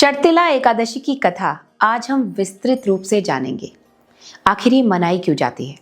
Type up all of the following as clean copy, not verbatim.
शर्तिला एकादशी की कथा आज हम विस्तृत रूप से जानेंगे। आखिर ये मनाई क्यों जाती है?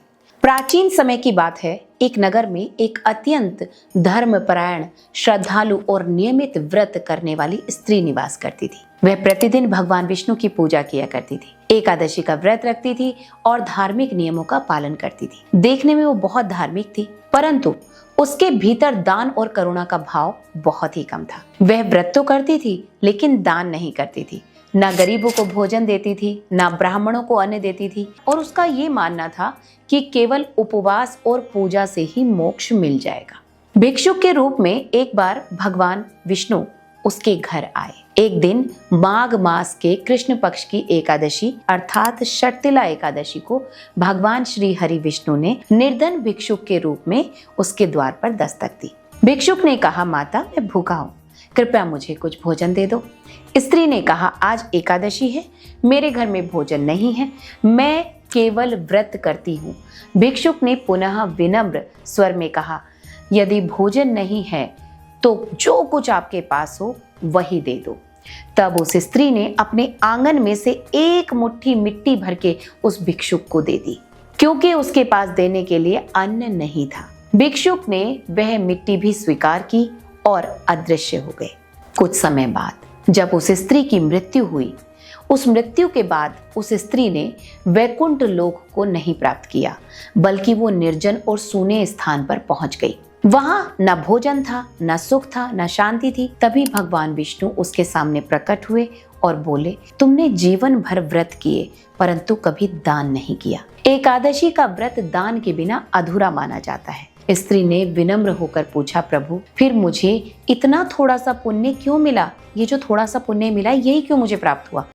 प्राचीन समय की बात है, एक नगर में एक अत्यंत धर्मपरायण, श्रद्धालु और नियमित व्रत करने वाली स्त्री निवास करती थी। वह प्रतिदिन भगवान विष्णु की पूजा किया करती थी, एकादशी का व्रत रखती थी और धार्मिक नियमों का पालन करती थी। देखने में वो बहुत धार्मिक थी, परंतु उसके भीतर दान और करुणा का भाव बहुत ही कम था। वह व्रत तो करती थी, लेकिन दान नहीं करती थी। ना गरीबों को भोजन देती थी, ना ब्राह्मणों को अन्न देती थी, और उसका ये मानना था कि केवल उपवास और पूजा से ही मोक्ष मिल जाएगा। भिक्षुक के रूप में एक बार भगवान विष्णु उसके घर आए। एक दिन माघ मास के कृष्ण पक्ष की एकादशी अर्थात शर्तिला एकादशी को भगवान श्री हरि विष्णु ने निर्धन भिक्षुक के रूप में उसके द्वार पर दस्तक दी। भिक्षुक ने कहा, माता मैं भूखा हूँ, कृपया मुझे कुछ भोजन दे दो। स्त्री ने कहा, आज एकादशी है, मेरे घर में भोजन नहीं है, मैं केवल व्रत करती हूँ। भिक्षुक ने पुनः विनम्र स्वर में कहा, यदि भोजन नहीं है तो जो कुछ आपके पास हो वही दे दो। तब उस स्त्री ने अपने आंगन में से एक मुट्ठी मिट्टी भर के उस भिक्षुक को दे दी, क्योंकि उसके पास देने के लिए अन्न नहीं था। भिक्षुक ने वह मिट्टी भी स्वीकार की और अदृश्य हो गए। कुछ समय बाद जब उस स्त्री की मृत्यु हुई, उस मृत्यु के बाद उस स्त्री ने वैकुंठ लोक को नहीं प्राप्त किया, बल्कि वो निर्जन और सूने स्थान पर पहुंच गई। वहां न भोजन था, न सुख था, न शांति थी। तभी भगवान विष्णु उसके सामने प्रकट हुए और बोले, तुमने जीवन भर व्रत किए परंतु कभी दान नहीं किया। एकादशी का व्रत दान के बिना अधूरा माना जाता है। स्त्री ने विनम्र होकर पूछा, प्रभु फिर मुझे इतना थोड़ा सा पुण्य क्यों मिला? ये जो थोड़ा सा पुण्य मिला, यही क्यों मुझे प्राप्त हुआ?